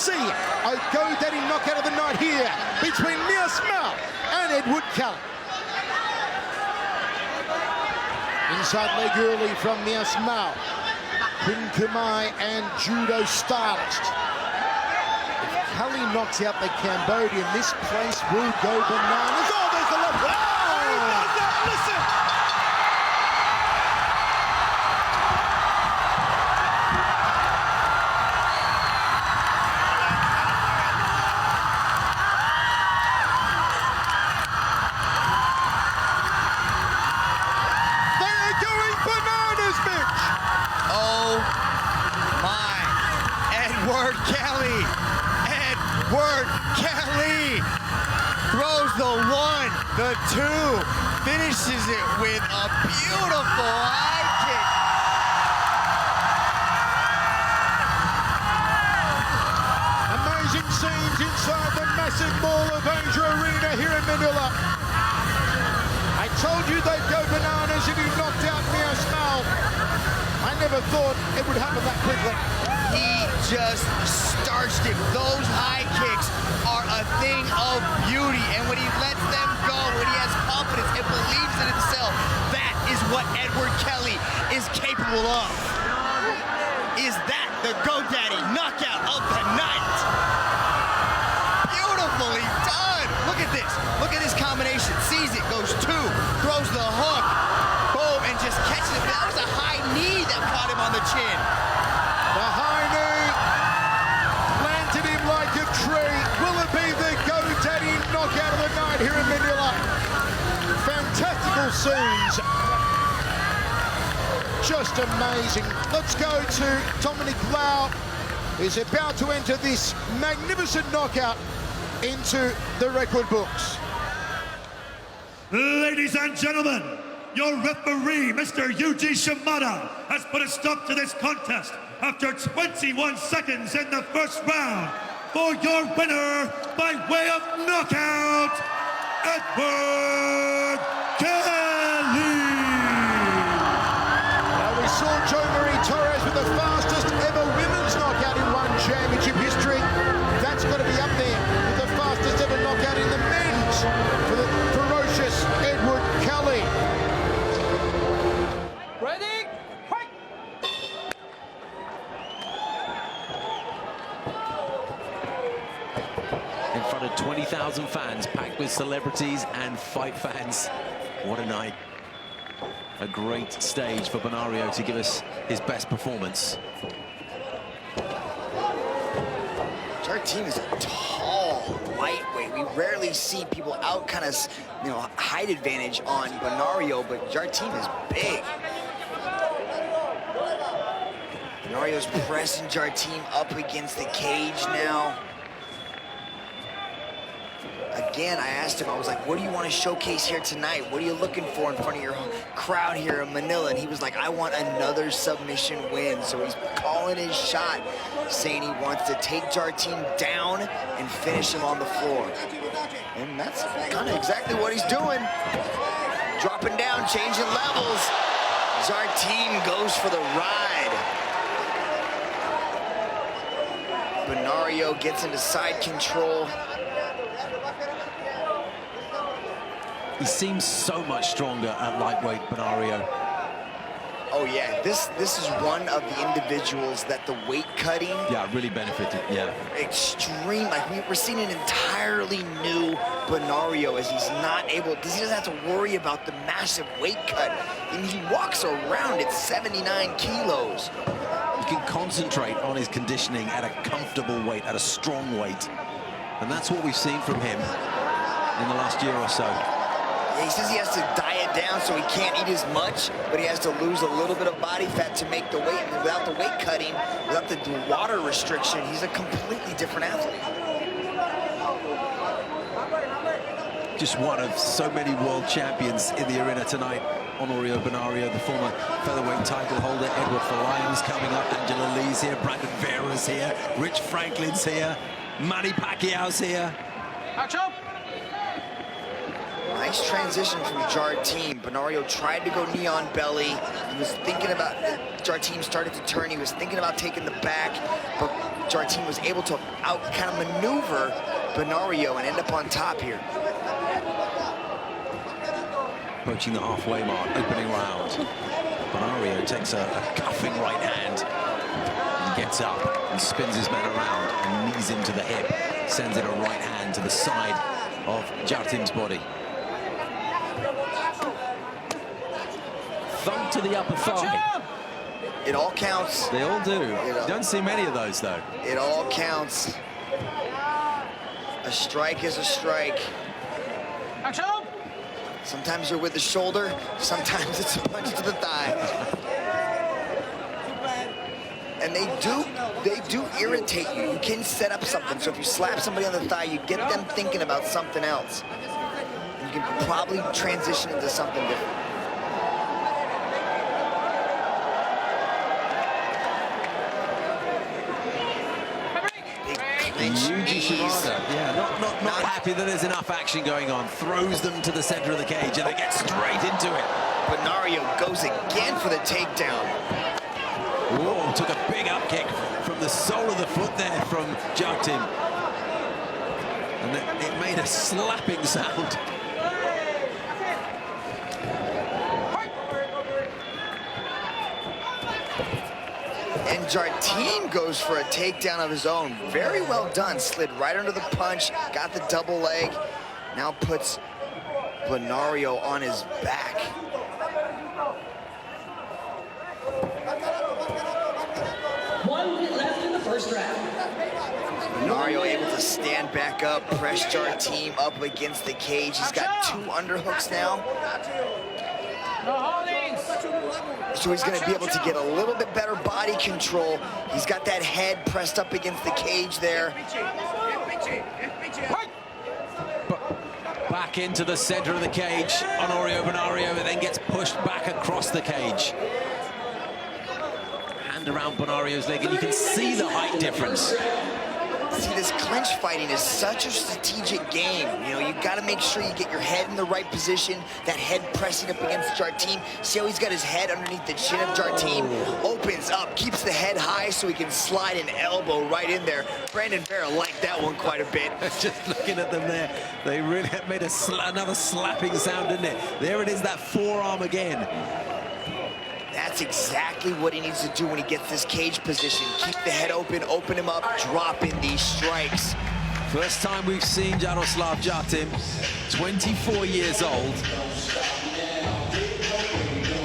see a go-daddy knockout of the night here between Miasmal and Eduard Kelly. Inside leg early from Miasmal. Quinn Kumai and judo stylist. If Kelly knocks out the Cambodian, this place will go bananas. Oh, there's the left. Oh! Listen! Eduard Kelly throws the one, the two, finishes it with a beautiful high kick. Amazing scenes inside the massive Mall of Asia Arena here in Manila. I told you they'd go bananas if he knocked out Miasmal. I never thought it would happen that quickly. He just starched him. Those high kicks are a thing of beauty, and when he lets them go, when he has confidence and believes in himself, that is what Eduard Kelly is capable of. Is that the GoDaddy knockout of the night? Beautifully done. Look at this. Look at this combination. Sees it, goes two, throws the hook, boom, and just catches it. That was a high knee that caught him on the chin. The high knee planted him like a tree. Will it be the GoDaddy knockout of the night here in Manila? Fantastical scenes. Just amazing. Let's go to Dominic Lau, who's about to enter this magnificent knockout into the record books. Ladies and gentlemen, your referee, Mr. Yuji Shimada, has put a stop to this contest after 21 seconds in the first round. For your winner, by way of knockout, Eduard Kelly. Well, we saw Jo Marie Torres with the fastest ever women's knockout in one championship history. That's got to be up there with the fastest ever knockout in the men's for the ferocious Eduard Kelly. Ready? Fight! In front of 20,000 fans, packed with celebrities and fight fans. What a night. A great stage for Benario to give us his best performance. Our team is a tall lightweight. We rarely see people out kind of, height advantage on Benario, but our team is big. Benario's pressing Jarteam up against the cage now. Again, I asked him, I was like, what do you want to showcase here tonight? What are you looking for in front of your crowd here in Manila? And he was like, I want another submission win. So he's calling his shot, saying he wants to take Jarteam down and finish him on the floor. And that's kind of exactly what he's doing. Dropping down, changing levels. Jarteam goes for the ride. Benario gets into side control. He seems so much stronger at lightweight, Benario. Oh yeah, this is one of the individuals that the weight cutting, yeah, really benefited. Yeah, extreme. Like we're seeing an entirely new Benario, as he's not able, because he doesn't have to worry about the massive weight cut. And he walks around at 79 kilos. He can concentrate on his conditioning at a comfortable weight, at a strong weight, and that's what we've seen from him in the last year or so. He says he has to diet down so he can't eat as much, but he has to lose a little bit of body fat to make the weight. And without the weight cutting, without the water restriction, he's a completely different athlete. Just one of so many world champions in the arena tonight. Honorio Benario, the former featherweight title holder. Edward Folayang's coming up. Angela Lee's here. Brandon Vera's here. Rich Franklin's here. Manny Pacquiao's here. Action! Nice transition from Jarteam. Benario tried to go knee on belly. He was thinking about, Jarteam started to turn. He was thinking about taking the back, but Jarteam was able to kind of maneuver Benario and end up on top here. Approaching the halfway mark, opening round. Benario takes a cuffing right hand and gets up and spins his man around and knees him to the hip, sends it a right hand to the side of Jarteam's body. Thump to the upper thigh. It all counts. They all do. Don't see many of those, though. It all counts. A strike is a strike. Action! Sometimes you're with the shoulder, sometimes it's a punch to the thigh. And they do irritate you. You can set up something. So if you slap somebody on the thigh, you get them thinking about something else. And you can probably transition into something different. Yuji Shimada, yeah, not happy that there's enough action going on. Throws them to the center of the cage and they get straight into it. Benario goes again for the takedown. Whoa, took a big up kick from the sole of the foot there from Jarteam. And it made a slapping sound. And Jarteam goes for a takedown of his own. Very well done. Slid right under the punch, got the double leg. Now puts Benario on his back. Left in the first round. Benario able to stand back up, press Jarteam up against the cage. He's got 2 underhooks now. So he's going to be able to get a little bit better body control. He's got that head pressed up against the cage there. Back into the center of the cage. Honorio Benario then gets pushed back across the cage. Hand around Benario's leg, and you can see the height difference. See, this clinch fighting is such a strategic game. You know, you got to make sure you get your head in the right position. That head pressing up against Jarteam. See how he's got his head underneath the chin of Jarteam? Opens up, keeps the head high so he can slide an elbow right in there. Brandon Vera liked that one quite a bit. Just looking at them there, they really have made another slapping sound, didn't it? There it is, that forearm again. That's exactly what he needs to do when he gets this cage position. Keep the head open him up, drop in these strikes. First time we've seen Jaroslav Jarteam, 24 years old.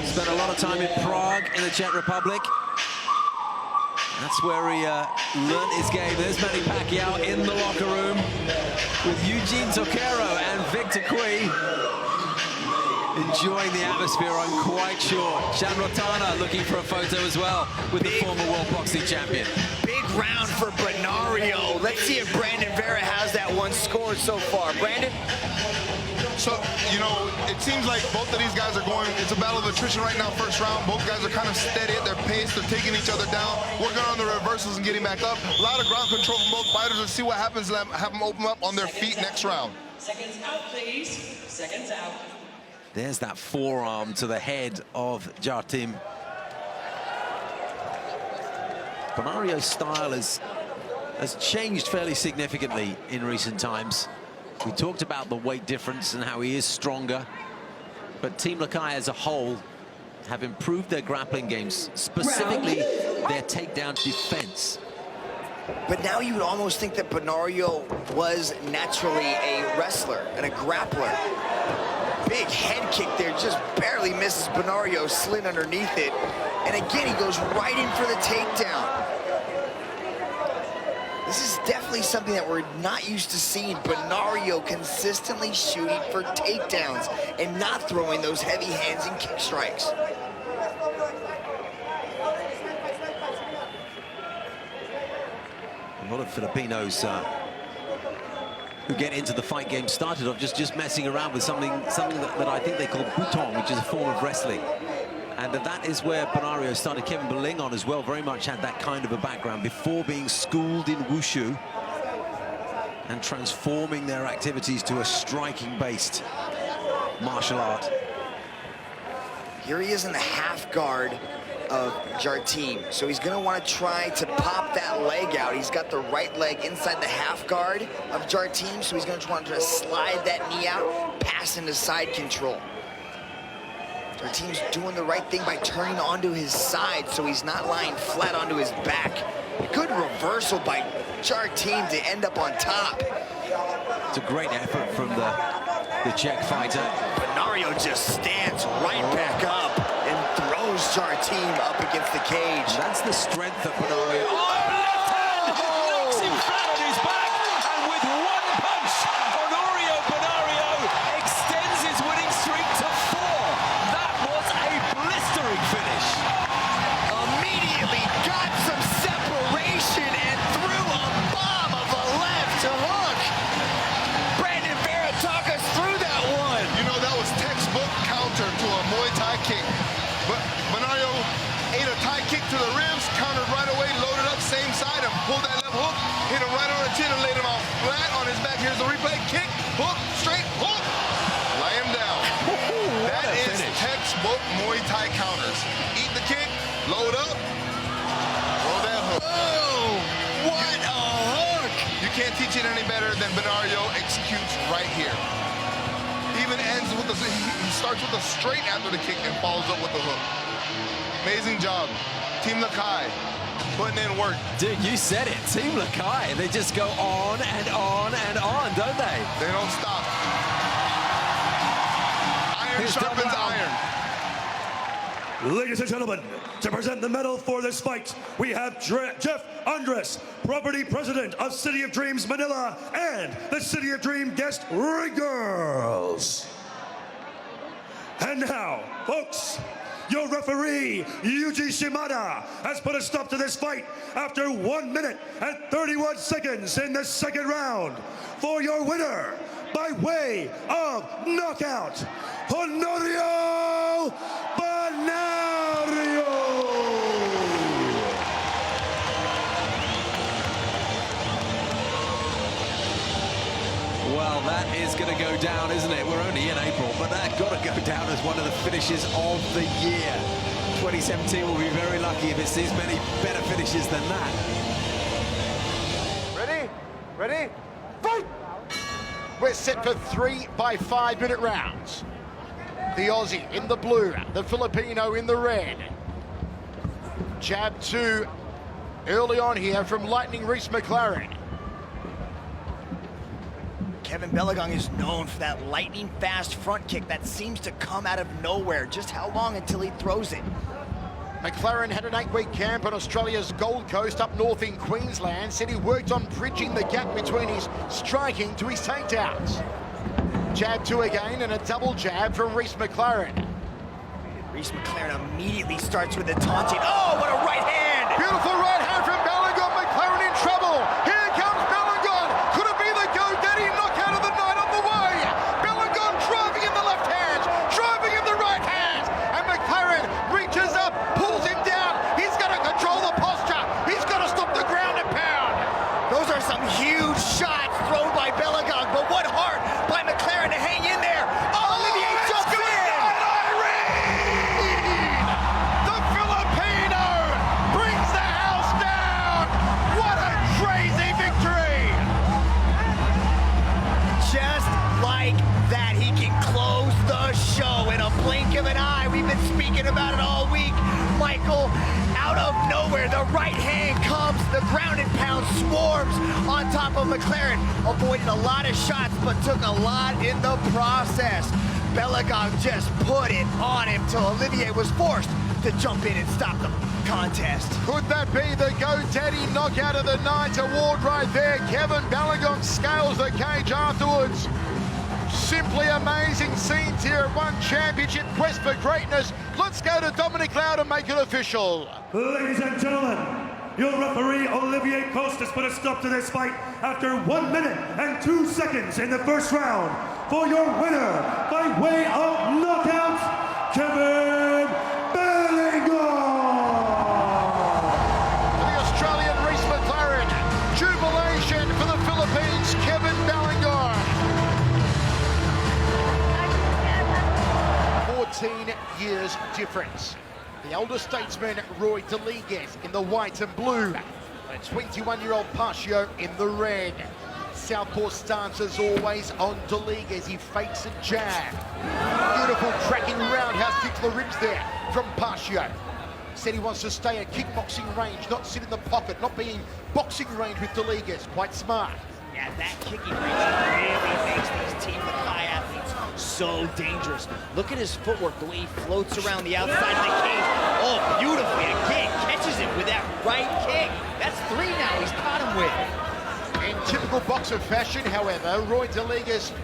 Spent a lot of time in Prague in the Czech Republic. That's where he learned his game. There's Manny Pacquiao in the locker room with Eugene Toquero and Victor Cui. Enjoying the atmosphere, I'm quite sure. Shan Rotana looking for a photo as well with the former world boxing champion. Big round for Benario. Let's see if Brandon Vera has that one scored so far. Brandon? So, you know, it seems like both of these guys are going, it's a battle of attrition right now, first round. Both guys are kind of steady at their pace. They're taking each other down, working on the reversals and getting back up. A lot of ground control from both fighters. Let's see what happens. Have them open up on their feet next round. Seconds out, please. Seconds out. There's that forearm to the head of Jarteam. Benario's style has changed fairly significantly in recent times. We talked about the weight difference and how he is stronger, but Team Lakay as a whole have improved their grappling games, specifically their takedown defense. But now you would almost think that Benario was naturally a wrestler and a grappler. Big head kick there, just barely misses Benario, slid underneath it. And again, he goes right in for the takedown. This is definitely something that we're not used to seeing. Benario consistently shooting for takedowns and not throwing those heavy hands and kick strikes. A lot of Filipinos who get into the fight game started off just messing around with something that I think they call butong, which is a form of wrestling. And that is where Benario started. Kevin Belingon as well very much had that kind of a background before being schooled in wushu and transforming their activities to a striking-based martial art. Here he is in the half guard. of Jarteam. So he's gonna wanna try to pop that leg out. He's got the right leg inside the half guard of Jarteam, so he's gonna try to slide that knee out, pass into side control. Jarteam's doing the right thing by turning onto his side, so he's not lying flat onto his back. A good reversal by Jarteam to end up on top. It's a great effort from the Czech fighter. Benario just stands right back up and throws Jarteam up against the cage. That's the strength of Benario. Oh, left hand! Knocks him flat on his back, and with one punch, Honorio Benario extends his winning streak to 4. That was a blistering finish. Immediately got some separation and threw a bomb of a left hook. Brandon Vera, talk us through that one. You know, that was textbook counter to a Muay Thai kick. But Benario ate a Thai kick to the ribs, countered right away, loaded up, same side, and pulled that left hook, hit him right on the chin and laid him out flat on his back. Here's the replay. Kick, hook, straight, hook. Lay him down. That is textbook Muay Thai counters. Eat the kick, load up, throw that hook. Oh, what a hook. You can't teach it any better than Benario executes right here. He even ends with he starts with a straight after the kick and follows up with the hook. Amazing job. Team Lakay putting in work. Dude, you said it. Team Lakay. They just go on and on and on, don't they? They don't stop. Iron sharpens iron. Ladies and gentlemen, to present the medal for this fight, we have Jeff Andres, property president of City of Dreams Manila, and the City of Dream guest ring girls. And now, folks, your referee, Yuji Shimada, has put a stop to this fight after 1 minute and 31 seconds in the second round. For your winner, by way of knockout, Honorio Benario. Well, that is going to go down, isn't it? We're only in April, but that got to go down as one of the finishes of the year. 2017 will be very lucky if it sees many better finishes than that. Ready? Ready? Fight! We're set for 3 by 5 minute rounds. The Aussie in the blue, the Filipino in the red. Jab 2 early on here from Lightning Reese McLaren. Kevin Belingon is known for that lightning fast front kick that seems to come out of nowhere. Just how long until he throws it? McLaren had an 8-week camp on Australia's Gold Coast up north in Queensland. Said he worked on bridging the gap between his striking to his takedowns. Jab 2 again and a double jab from Reese McLaren. Reese McLaren immediately starts with the taunting. Oh, what a right hand! Beautiful right hand from Belingon. McLaren in trouble. Here comes Belingon. Could it be the go-daddy knockout of the night on the way? Belingon driving in the left hand, driving in the right hand. And McLaren reaches up, pulls him down. He's got to control the posture. He's got to stop the ground and pound. Those are some huge shots thrown by Belingon, but what heart by McLaren to hang in there. Oh, Olivier jumps in! The Filipino brings the house down. What a crazy victory! Just like that, he can close the show in a blink of an eye. We've been speaking about it all week. Michael, out of nowhere, the right hand comes, the ground and pound swarms on top of McLaren. Avoided a lot of shots, but took a lot in the process. Belingon just put it on him till Olivier was forced to jump in and stop the contest. Could that be the GoDaddy knockout of the night award right there? Kevin Belingon scales the cage afterwards. Simply amazing scenes here at One Championship Quest for Greatness. Let's go to Dominic Loud and make it official. Ladies and gentlemen, your referee, Olivier Coste, has put a stop to this fight after 1 minute and 2 seconds in the first round. For your winner, by way of knockout, Kevin Belingon. For the Australian Reese McLaren, jubilation for the Philippines, Kevin Belingon. 14 years difference. The older statesman, Roy Deliguez, in the white and blue. And 21-year-old Pacio in the red. Southpaw stance as always on Deliguez. He fakes a jab. Beautiful tracking roundhouse kick to the ribs there from Pacio. Said he wants to stay at kickboxing range, not sit in the pocket, not be in boxing range with Deliguez. Quite smart. Yeah, that kicking range really makes these Team Lakay athletes so dangerous. Look at his footwork, the way he floats around the outside of the cage. Oh, beautifully. Again, catches him with that right kick. That's 3 now he's caught him with. In typical boxer fashion, however, Roy Deliguez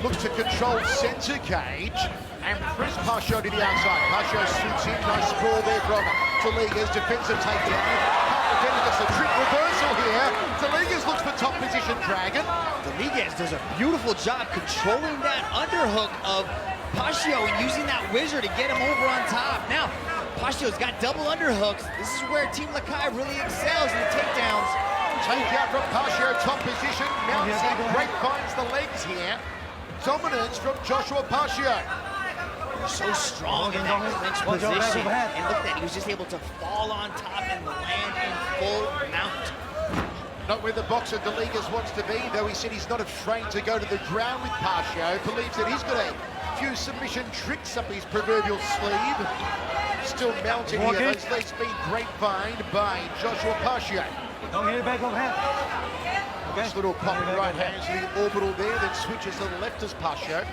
looks to control center cage and press Pacio to the outside. Pacio swoops in, nice sprawl there from Deliguez, defensive takedown. Can't defend it, that's a trick reversal here. Deliguez looks for top position, Dragon. Deliguez does a beautiful job controlling that underhook of Pacio and using that whizzer to get him over on top. Now, Pacio's got double underhooks. This is where Team Lakay really excels in the takedowns. Takedown from Pacio, top position. Mounts in, grapevines the legs here. Dominance from Joshua Pacio. So strong in that clinch position. And look at that, he was just able to fall on top and land in full mount. Not where the boxer Deliguez wants to be, though he said he's not afraid to go to the ground with Pacio. Believes that he's got a few submission tricks up his proverbial sleeve. Still mounted here, those legs being grapevined by Joshua Pacio. Don't hit it back overhead. Nice little pop with right hands to the orbital there, then switches to the left as Pacio.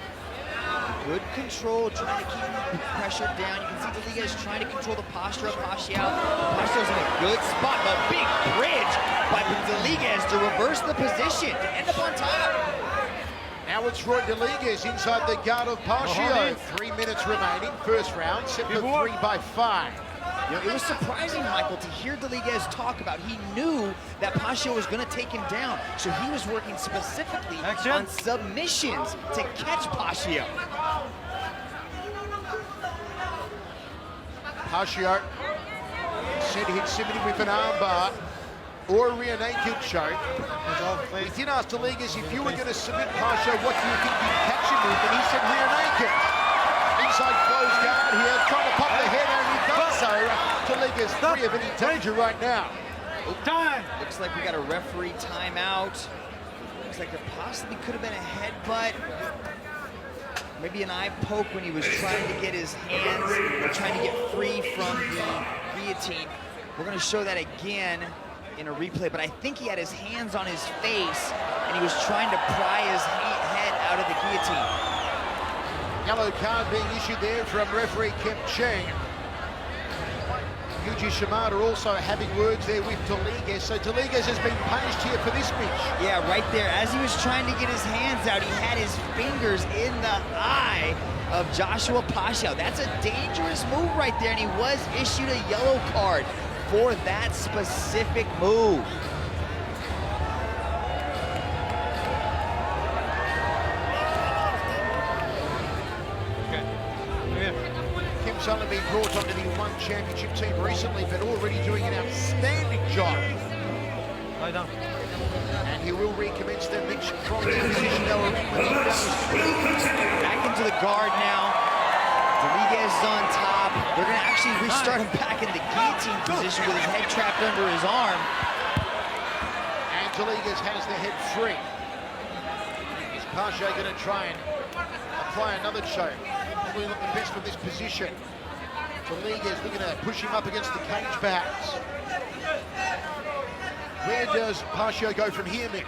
Good control, trying to keep the pressure down. You can see Deliguez trying to control the posture of Pacio. Pacio's in a good spot, a big bridge by Deliguez to reverse the position, to end up on top. Now it's Roy Deliguez inside the guard of Pacio. 3 minutes remaining, first round, set for 3 by 5. You know, it was surprising, Michael, to hear Deliguez talk about he knew that Pacio was going to take him down, so he was working specifically on submissions to catch Pacio. Pacio said he'd submit him with an armbar or a rear naked choke. He did ask Deliguez if you were going to submit Pacio, what do you think you'd catch him with? And he said rear naked. Inside closed guard here, trying to pop the head, and he does so. Deliguez free of any danger right now. Time. Looks like we got a referee timeout. Looks like there possibly could have been a headbutt. Maybe an eye poke when he was trying to get his hands, or trying to get free from the guillotine. We're going to show that again in a replay, but I think he had his hands on his face, and he was trying to pry his head out of the guillotine. Yellow card being issued there from referee Kim Cheng. Yuji Shimada also having words there with Deliguez. So Deliguez has been punished here for this match. Yeah, right there. As he was trying to get his hands out, he had his fingers in the eye of Joshua Pacio. That's a dangerous move right there, and he was issued a yellow card for that specific move. Kim's only been brought onto the One Championship team recently, but already doing an outstanding job. Lie down. And he will recommence the match from the position they were in when he found. Back into the guard now. Deliguez is on top. They're going to actually restart him back in the guillotine position with his head trapped under his arm. And Deliguez has the head free. Is Pacio going to try and apply another choke? Probably not the best from this position. Deliguez looking to push him up against the cage perhaps. Where does Pacio go from here, Mitch?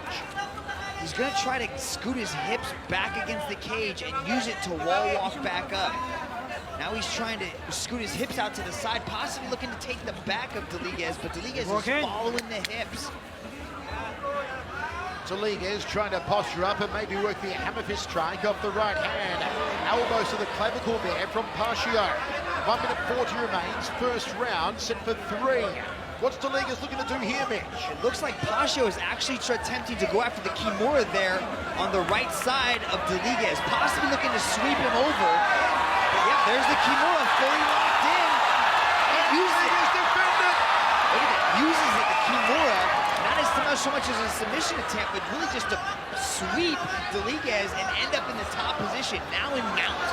He's going to try to scoot his hips back against the cage and use it to wall walk back up. Now he's trying to scoot his hips out to the side, possibly looking to take the back of Deliguez, but Deliguez is following the hips. Deliguez trying to posture up and maybe work the hammer fist strike off the right hand. Elbows to the clavicle there from Pacio. 1 minute 40 remains, first round, set for 3. What's Deliguez looking to do here, Mitch? It looks like Pacio is actually attempting to go after the Kimura there on the right side of Deliguez, possibly looking to sweep him over. But yeah, there's the Kimura fully locked in. And uses it. Look at that, uses it, the Kimura, not so much as a submission attempt, but really just to sweep Deliguez and end up in the top position, now in mount.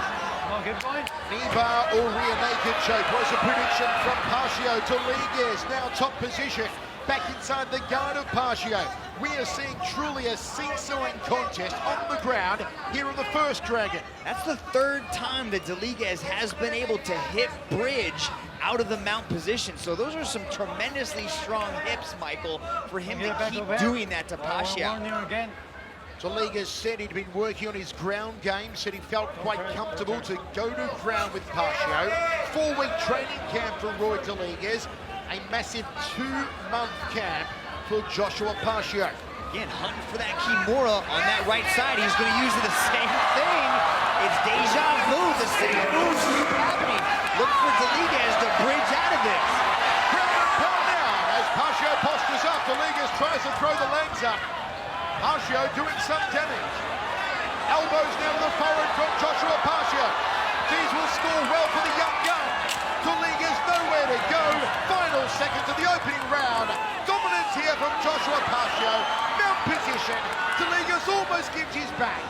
on, keep going. Niva or rear naked choke was a prediction from Pacio to Liguez. Now top position, back inside the guard of Pacio. We are seeing truly a seesawing contest on the ground here on the first Dragon. That's the third time that Deliguez has been able to hit bridge out of the mount position. So those are some tremendously strong hips, Michael, for him to keep doing that to Pacio. Deliguez said he'd been working on his ground game, said he felt quite comfortable to go to ground with Pacio. 4-week training camp for Roy Deliguez, a massive 2-month camp for Joshua Pacio. Again, hunting for that Kimura on that right side. He's going to use the same thing. It's deja vu. The same moves keep happening. Look for Deliguez to bridge out of this. Ground and pound now as Pacio postures up. Deliguez tries to throw the legs up. Pacio doing some damage. Elbows now to the forward from Joshua Pacio. These will score well for the young gun. Deliguez nowhere to go. Final seconds of the opening round. Dominance here from Joshua Pacio. Mount position. Deliguez almost gives his back.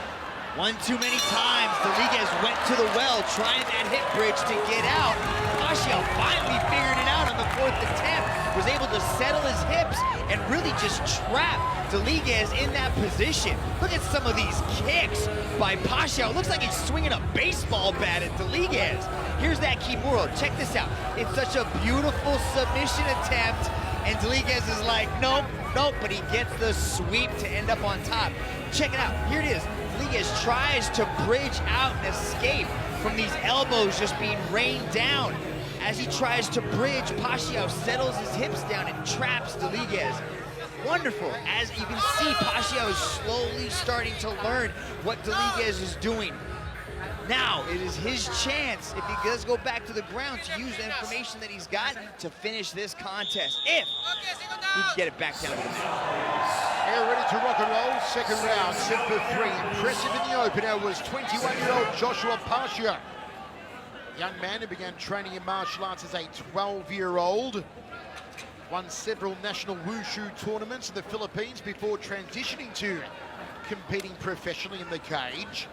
One too many times, Deliguez went to the well, trying that hip bridge to get out. Pacio finally figured it out on the 4th attempt, was able to settle his hips and really just trap Deliguez in that position. Look at some of these kicks by Pacio. It looks like he's swinging a baseball bat at Deliguez. Here's that Kimura. Check this out. It's such a beautiful submission attempt, and Deliguez is like, nope, nope, but he gets the sweep to end up on top. Check it out. Here it is. Deliguez tries to bridge out and escape from these elbows just being rained down. As he tries to bridge, Pacio settles his hips down and traps Deliguez. Wonderful. As you can see, Pacio is slowly starting to learn what Deliguez is doing. Now, it is his chance, if he does go back to the ground, to use the information that he's got to finish this contest. If he can get it back down to the mat. They're ready to rock and roll. Second round, set for 3. Impressive in the opener was 21-year-old Joshua Pacio. Young man who began training in martial arts as a 12-year-old. Won several national wushu tournaments in the Philippines before transitioning to competing professionally in the cage.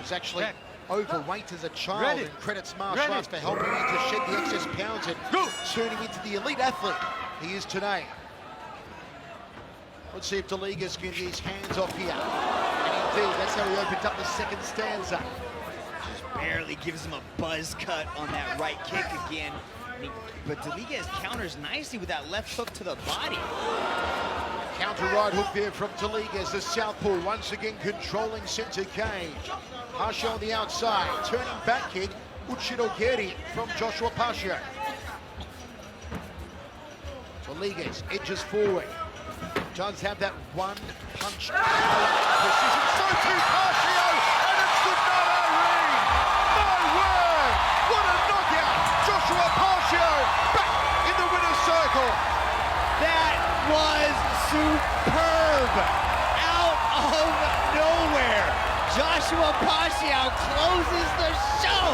Was actually overweight as a child and credits martial arts for helping him to shed the excess pounds and turn him into the elite athlete he is today. Let's see if Deliguez can get his hands off here. And indeed, that's how he opened up the second stanza. Just barely gives him a buzz cut on that right kick again. But Deliguez counters nicely with that left hook to the body. Counter right hook there from Deliguez, the southpaw once again controlling center cage. Pacio on the outside, turning back kick, Uchidogeri from Joshua Pacio. Deliguez edges forward. Does have that one punch precision. So too Pacio, and it's the no-ring. My word, what a knockout! Joshua Pacio back in the winner's circle. That was superb. Out of nowhere, Joshua Pacio closes the show.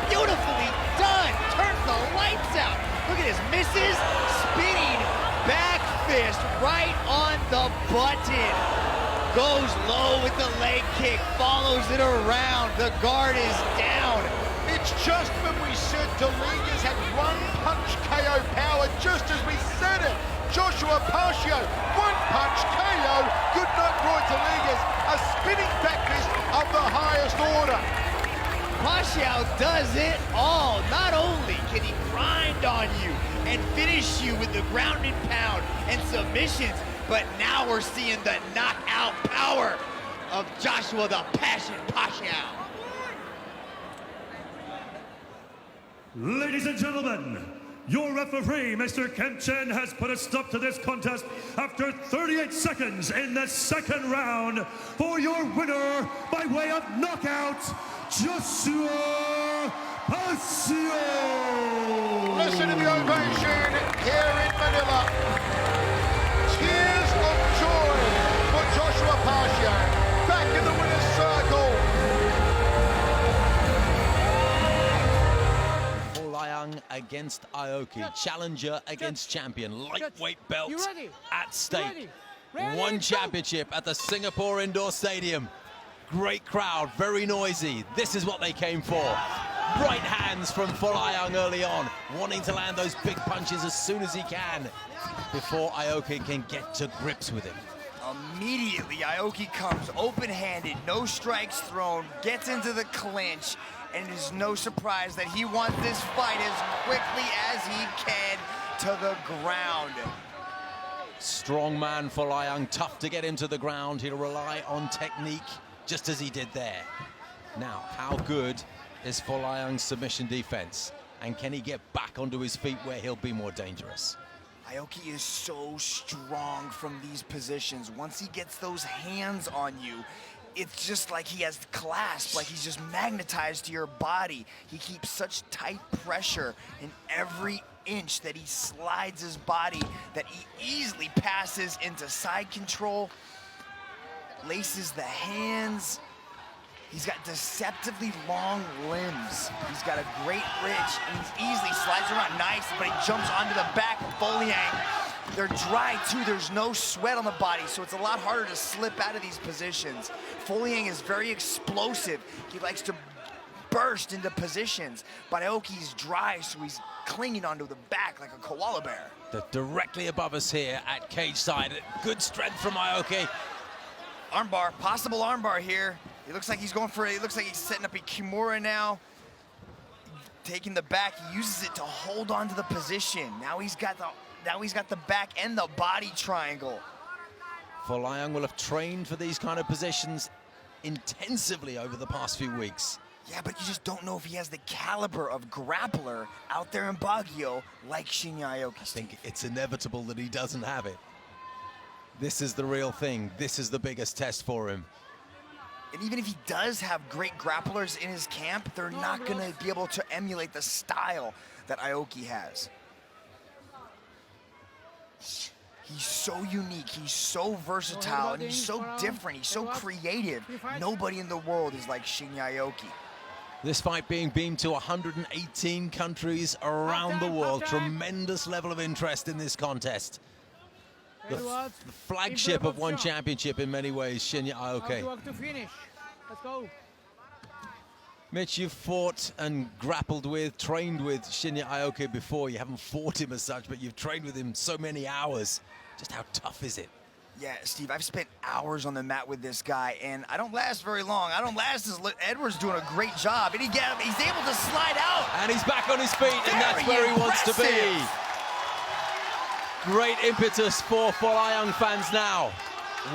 Beautifully done. Turns the lights out. Look at his misses, spinning back fist right on the button. Goes low with the leg kick, follows it around. The guard is down. It's just when we said Deliguez had one punch KO power, just as we said it. Joshua Pacio, one punch KO. Good night, Roy Deliguez. A spinning back fist of the highest order. Pacio does it all. Not only can he grind on you and finish you with the ground and pound and submissions, but now we're seeing the knockout power of Joshua the Passion Pacio. Ladies and gentlemen, your referee, Mr. Ken-Chen, has put a stop to this contest after 38 seconds in the second round. For your winner, by way of knockout, Joshua Pacio. Listen to the ovation here in Manila. Tears of joy for Joshua Pacio. Back in the winner's circle. Folayang against Aoki, challenger against champion, lightweight belt at stake. One championship at the Singapore Indoor Stadium. Great crowd, very noisy. This is what they came for. Right hands from Folayang early on, wanting to land those big punches as soon as he can before Aoki can get to grips with him. Immediately, Aoki comes open-handed, no strikes thrown, gets into the clinch, and it is no surprise that he wants this fight as quickly as he can to the ground. Strong man Folayang, tough to get him to the ground. He'll rely on technique, just as he did there. Now, how good is Folayang's submission defense? And can he get back onto his feet where he'll be more dangerous? Aoki is so strong from these positions. Once he gets those hands on you, it's just like he has clasp, like he's just magnetized to your body. He keeps such tight pressure in every inch that he slides his body, that he easily passes into side control, laces the hands. He's got deceptively long limbs. He's got a great reach, and he easily slides around nice, but he jumps onto the back of Folayang. They're dry too, there's no sweat on the body, so it's a lot harder to slip out of these positions. Folayang is very explosive. He likes to burst into positions, but Aoki's dry, so he's clinging onto the back like a koala bear. They're directly above us here at cage side. Good strength from Aoki. Armbar, possible armbar here. It looks like he's going for it. It looks like he's setting up a Kimura now. Taking the back, he uses it to hold on to the position. Now he's got the back and the body triangle. Folayang will have trained for these kind of positions intensively over the past few weeks. Yeah, but you just don't know if he has the caliber of grappler out there in Baguio like Shinya Aoki. I think it's inevitable that he doesn't have it. This is the real thing. This is the biggest test for him. And even if he does have great grapplers in his camp, they're not going to be able to emulate the style that Aoki has. He's so unique, he's so versatile, and he's so different, he's so creative. Nobody in the world is like Shinya Aoki. This fight being beamed to 118 countries around the world. Tremendous level of interest in this contest. The flagship of one championship in many ways, Shinya Aoki. Let's go. Mitch, you've fought and grappled with, trained with Shinya Aoki before. You haven't fought him as such, but you've trained with him so many hours. Just how tough is it? Yeah, Steve, I've spent hours on the mat with this guy, and I don't last very long. I don't last as Edward's doing a great job, and he's able to slide out. And he's back on his feet, and that's where he wants to be. Great impetus for Folayang fans now.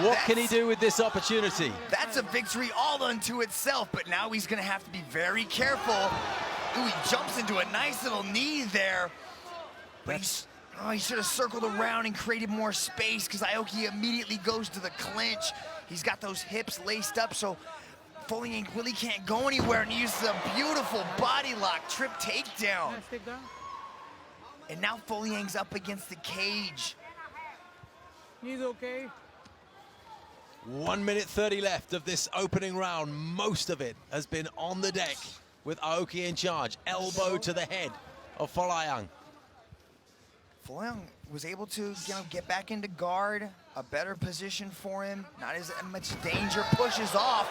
What can he do with this opportunity? That's a victory all unto itself, but now he's going to have to be very careful. Ooh, he jumps into a nice little knee there. But he should have circled around and created more space, because Aoki immediately goes to the clinch. He's got those hips laced up, so Folayang really can't go anywhere, and he uses a beautiful body lock, trip takedown. And now Folayang's up against the cage. He's okay. 1 minute 30 left of this opening round. Most of it has been on the deck with Aoki in charge. Elbow to the head of Folayang. Folayang was able to get back into guard, a better position for him, not as much danger, pushes off.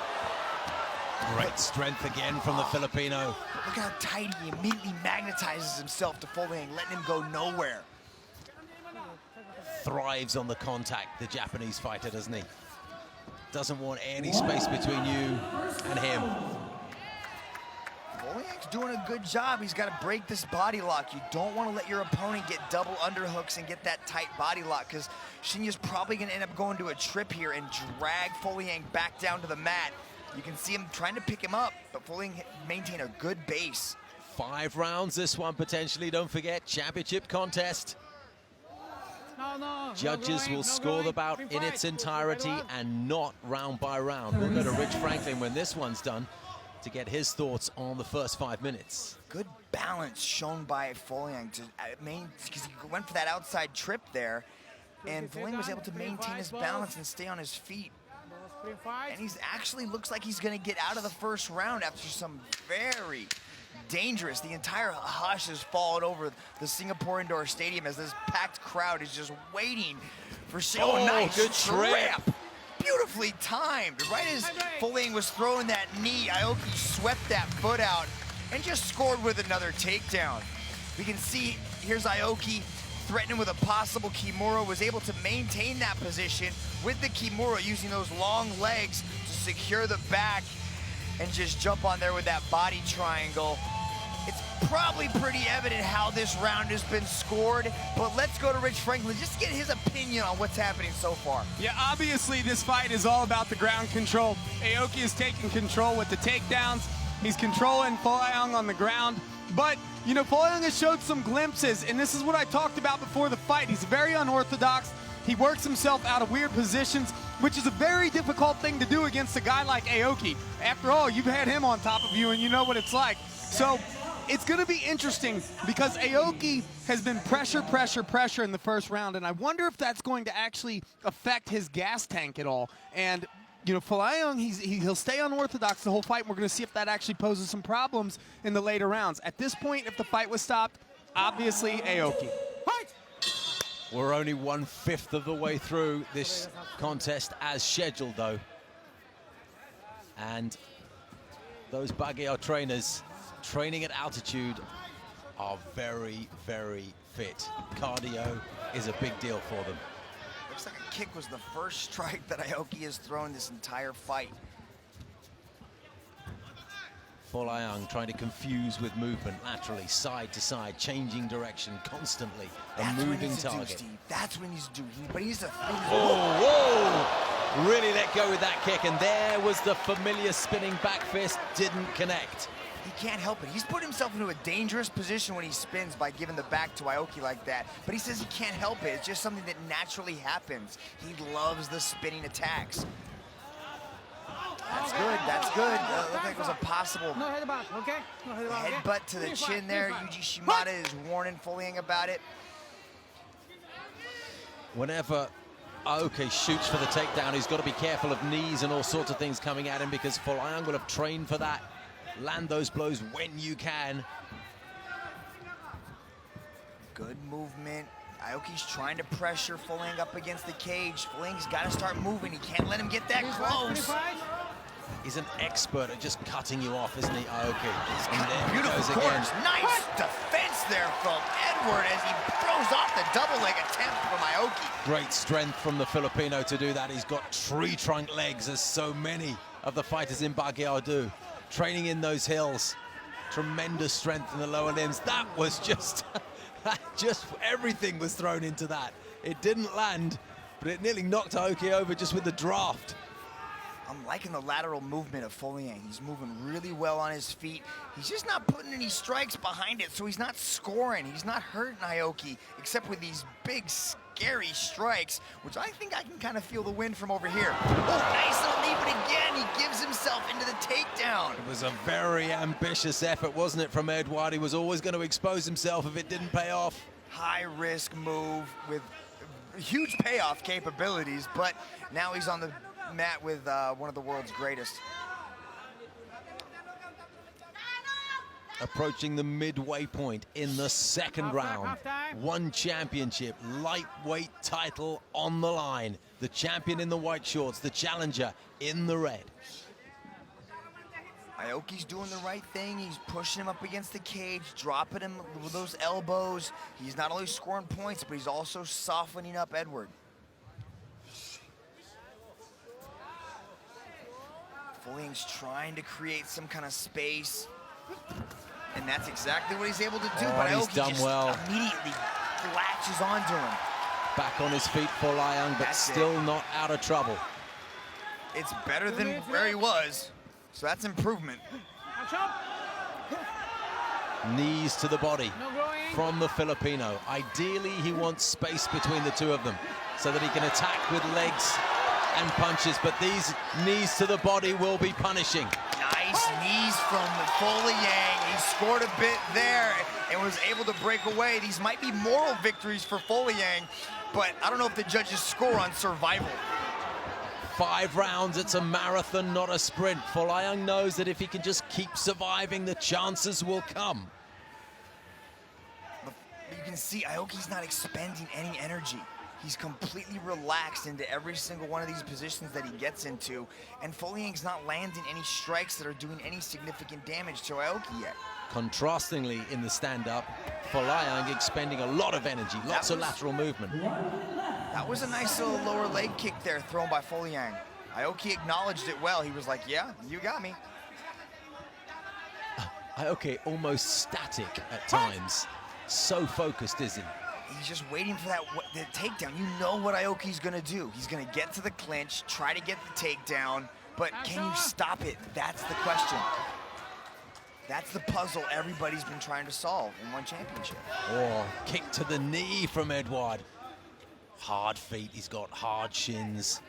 Great strength again from the Filipino. Look how tight he immediately magnetizes himself to Folayang, letting him go nowhere. Thrives on the contact, the Japanese fighter, doesn't he? Doesn't want any space between you and him. Folayang's doing a good job. He's got to break this body lock. You don't want to let your opponent get double underhooks and get that tight body lock, because Shinya's probably going to end up going to a trip here and drag Folayang back down to the mat. You can see him trying to pick him up, but Folayang maintain a good base. 5 rounds, this one potentially. Don't forget, championship contest. Judges will score the bout in its entirety and not round by round. We'll go to Rich Franklin when this one's done to get his thoughts on the first 5 minutes. Good balance shown by Folayang, because he went for that outside trip there, and Folayang was able to maintain his balance and stay on his feet. And he's actually looks like he's going to get out of the first round after some very dangerous. The entire hush has fallen over the Singapore Indoor Stadium as this packed crowd is just waiting for Oh, nice good trip. beautifully timed. Right as Folayang was throwing that knee, Aoki swept that foot out and just scored with another takedown. We can see, here's Aoki threatening with a possible Kimura, was able to maintain that position with the Kimura, using those long legs to secure the back and just jump on there with that body triangle. It's probably pretty evident how this round has been scored, but let's go to Rich Franklin just to get his opinion on what's happening so far. Yeah, obviously this fight is all about the ground control. Aoki is taking control with the takedowns. He's controlling Folayang on the ground. But, you know, Folayang has showed some glimpses, and this is what I talked about before the fight. He's very unorthodox. He works himself out of weird positions, which is a very difficult thing to do against a guy like Aoki. After all, you've had him on top of you, and you know what it's like. So it's going to be interesting because Aoki has been pressure in the first round, and I wonder if that's going to actually affect his gas tank at all. And, you know, Folayang, he'll stay unorthodox the whole fight, and we're going to see if that actually poses some problems in the later rounds. At this point, if the fight was stopped, obviously Aoki. Fight! We're only 1/5 of the way through this contest as scheduled, though. And those Baguio trainers training at altitude are very, very fit. Cardio is a big deal for them. Looks like a kick was the first strike that Aoki has thrown this entire fight. Folayang trying to confuse with movement laterally, side to side, changing direction constantly. A moving target. That's what he needs to do. But he's a... Oh, whoa! Really let go with that kick, and there was the familiar spinning back fist, didn't connect. He can't help it. He's put himself into a dangerous position when he spins by giving the back to Aoki like that. But he says he can't help it. It's just something that naturally happens. He loves the spinning attacks. That's good. That's good. Looked like it was a possible No headbutt, okay? No headbutt, okay? headbutt to the chin there. Yuji Shimada is warning Folayang about it. Whenever Aoki shoots for the takedown, he's got to be careful of knees and all sorts of things coming at him, because Folayang will have trained for that. Land those blows when you can. Good movement. Aoki's trying to pressure Folayang up against the cage. Folayang's got to start moving. He can't let him get that close. He's an expert at just cutting you off, isn't he, Aoki? And there beautiful corners. Nice defense there from Eduard as he throws off the double leg attempt from Aoki. Great strength from the Filipino to do that. He's got tree trunk legs, as so many of the fighters in Baguio do. Training in those hills. Tremendous strength in the lower limbs. That was just, just everything was thrown into that. It didn't land, but it nearly knocked Aoki over just with the draft. I'm liking the lateral movement of Folayang. He's moving really well on his feet. He's just not putting any strikes behind it, so he's not scoring. He's not hurting Aoki, except with these big, scary strikes, which I think I can kind of feel the wind from over here. Oh, nice little knee, but again, he gives himself into the takedown. It was a very ambitious effort, wasn't it, from Eduard? He was always going to expose himself if it didn't pay off. High-risk move with huge payoff capabilities, but now he's on the mat with one of the world's greatest. Approaching the midway point in the second round. One championship, lightweight title on the line. The champion in the white shorts, the challenger in the red. Aoki's doing the right thing. He's pushing him up against the cage, dropping him with those elbows. He's not only scoring points, but he's also softening up Eduard. Folayang's trying to create some kind of space, and that's exactly what he's able to do. But he's Aoki done just well. Immediately latches onto him. Back on his feet for Folayang, but still not out of trouble. It's better than where he was, so that's improvement. Knees to the body from the Filipino. Ideally, he wants space between the two of them so that he can attack with legs and punches, but these knees to the body will be punishing. Nice knees from Folayang. He scored a bit there and was able to break away. These might be moral victories for Folayang, but I don't know if the judges score on survival. 5 rounds, it's a marathon, not a sprint. Folayang knows that if he can just keep surviving, the chances will come. You can see Aoki's not expending any energy. He's completely relaxed into every single one of these positions that he gets into, and Folayang's not landing any strikes that are doing any significant damage to Aoki yet. Contrastingly, in the stand-up, Folayang expending a lot of energy, lots of lateral movement. That was a nice little lower leg kick there thrown by Folayang. Aoki acknowledged it well. He was like, yeah, you got me. Aoki almost static at times. So focused, isn't he? He's just waiting for the takedown. You know what Aoki's gonna do. He's gonna get to the clinch, try to get the takedown, but can you stop it? That's the question. That's the puzzle everybody's been trying to solve in one championship. Oh, kick to the knee from Eduard. Hard feet, he's got hard shins.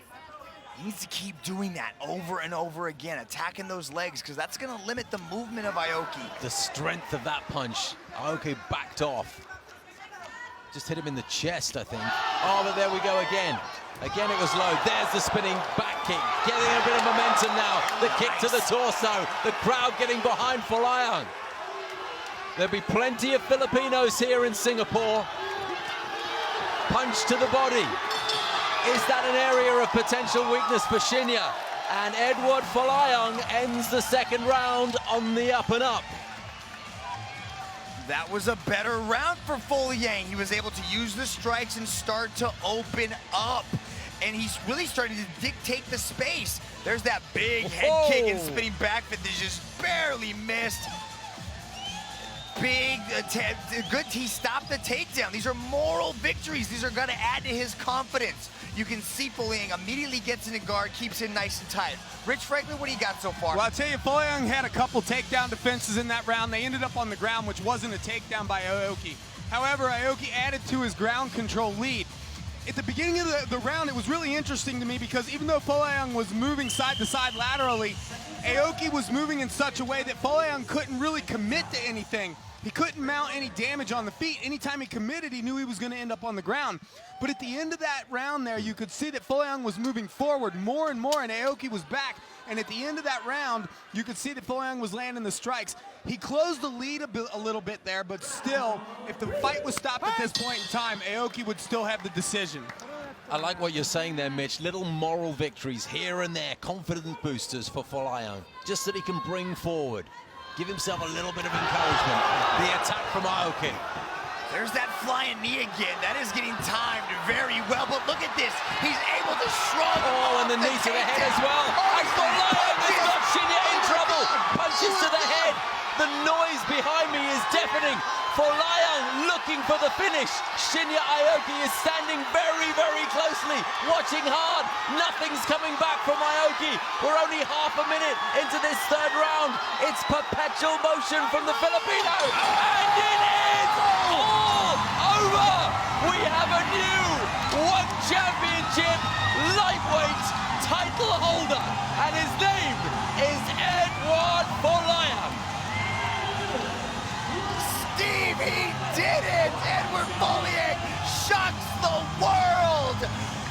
He needs to keep doing that over and over again, attacking those legs, because that's gonna limit the movement of Aoki. The strength of that punch. Aoki backed off. Just hit him in the chest, I think. Oh, but there we go again. Again, it was low. There's the spinning back kick. Getting a bit of momentum now. The kick to the torso. The crowd getting behind Folayang. There'll be plenty of Filipinos here in Singapore. Punch to the body. Is that an area of potential weakness for Shinya? And Eduard Folayang ends the second round on the up and up. That was a better round for Folayang. He was able to use the strikes and start to open up. And he's really starting to dictate the space. There's that big head kick and spinning back fist that just barely missed. Big good, he stopped the takedown. These are moral victories. These are gonna add to his confidence. You can see Folayang immediately gets into guard, keeps it nice and tight. Rich Franklin, what do you got so far? Well, I'll tell you, Folayang had a couple takedown defenses in that round. They ended up on the ground, which wasn't a takedown by Aoki. However, Aoki added to his ground control lead. At the beginning of the round, it was really interesting to me because even though Folayang was moving side to side laterally, Aoki was moving in such a way that Folayang couldn't really commit to anything. He couldn't mount any damage on the feet. Anytime he committed, he knew he was going to end up on the ground. But at the end of that round there, you could see that Folayang was moving forward more and more, and Aoki was back. And at the end of that round, you could see that Folayang was landing the strikes. He closed the lead a little bit there, but still, if the fight was stopped at this point in time, Aoki would still have the decision. I like what you're saying there, Mitch. Little moral victories here and there, confidence boosters for Folayang, just that he can bring forward. Give himself a little bit of encouragement. The attack from Aoki. There's that flying knee again. That is getting timed very well, but look at this. He's able to shrug. Oh, and the knee to the head as well. And Folayang has got Shinya in trouble. Punches to the head. The noise behind me is deafening. Folayang looking for the finish. Shinya Aoki is standing very, very closely, watching hard. Nothing's coming back from Aoki. We're only half a minute into this third round. It's perpetual motion from the Filipino. And it is all over. We have a new One Championship lightweight title holder. And his name is Eduard Folayang. Steve, he did it! Eduard Folayang shocks the world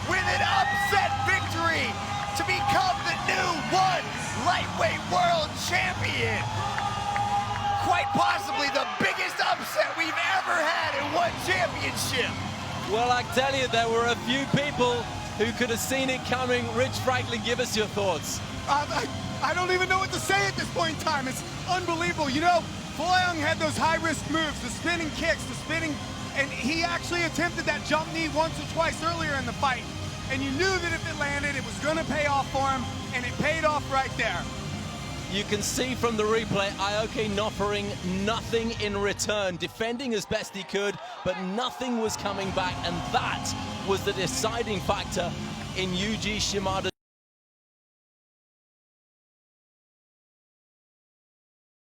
with an upset victory to become the new one lightweight world champion. Quite possibly the biggest upset we've ever had in one championship. Well, I tell you, there were a few people who could have seen it coming. Rich Franklin, give us your thoughts. I don't even know what to say at this point in time. It's unbelievable. You know, Folayang had those high-risk moves, the spinning kicks, the spinning, and he actually attempted that jump knee once or twice earlier in the fight. And you knew that if it landed, it was going to pay off for him, and it paid off right there. You can see from the replay, Aoki offering nothing in return, defending as best he could, but nothing was coming back, and that was the deciding factor in Yuji Shimada's